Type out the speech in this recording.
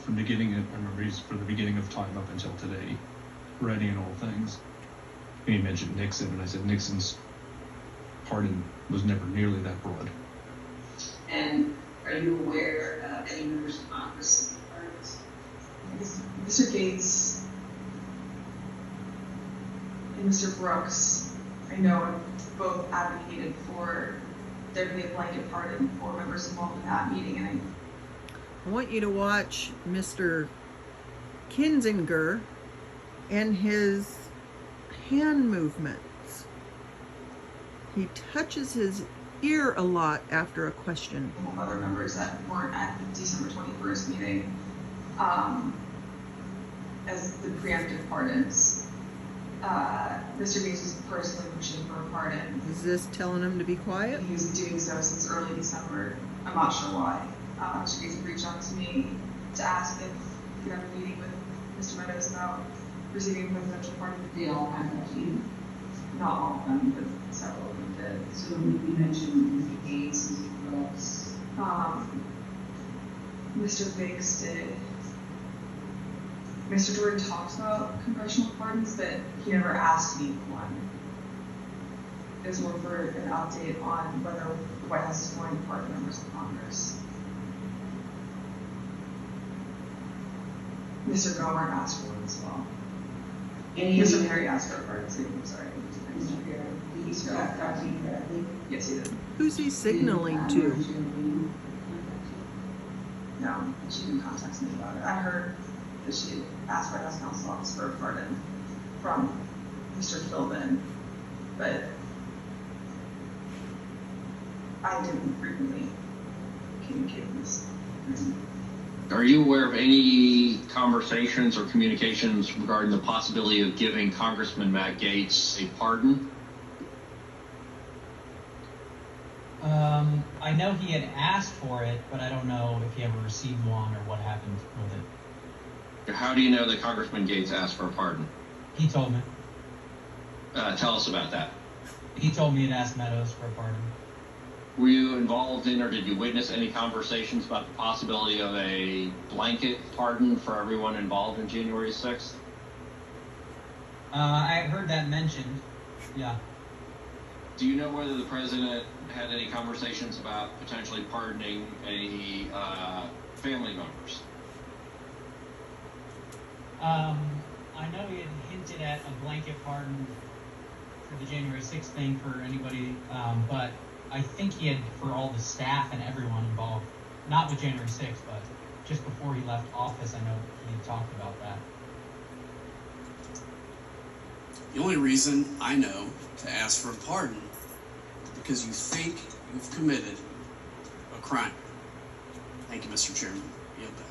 from the beginning. I remember he's from the beginning of time up until today, writing in all things. And he mentioned Nixon, and I said Nixon's pardon was never nearly that broad. And are you aware of any members of Congress pardons? Mr. Gates and Mr. Brooks, I know, have both advocated for there to be a blanket pardon for members involved in that meeting, and I want you to watch Mr. Kinzinger and his hand movements. He touches his ear a lot after a question. other members that weren't at the December 21st meeting as the preemptive pardons. Mr. Gates was personally pushing for a pardon. Is this telling him to be quiet? He was doing so since early December. I'm not sure why. Mr. Gates reached out to me to ask if we could have a meeting with Mr. Meadows about receiving a presidential pardon. They all have that team. Not all of them, but several of them did. So we mentioned Mr. Gates, Mr. Brooks. Mr. Biggs did. Mr. Jordan talks about congressional pardons, but he never asked me one. It was more for an update on whether the White House is going to pardon members of Congress. Mr. Gomer asked for one as well. Mr. Perry asked for a pardon too. I'm sorry. Mr. Perry. Did he start talking directly? Yes, he did. Who's he signaling to? No, she didn't contact me about it. I heard that she asked White House Counsel Office for a pardon from Mr. Philbin, but I didn't frequently communicate with this person. Are you aware of any conversations or communications regarding the possibility of giving Congressman Matt Gaetz a pardon? I know he had asked for it, but I don't know if he ever received one or what happened with it. How do you know that Congressman Gaetz asked for a pardon? He told me. Tell us about that. He told me he'd asked Meadows for a pardon. Were you involved in or did you witness any conversations about the possibility of a blanket pardon for everyone involved in January 6th? I heard that mentioned, yeah. Do you know whether the president had any conversations about potentially pardoning any family members? I know he had hinted at a blanket pardon for the January 6th thing for anybody, but I think he had for all the staff and everyone involved. Not with January 6th, but just before he left office, I know he had talked about that. The only reason I know to ask for a pardon is because you think you've committed a crime. Thank you, Mr. Chairman. Yield back.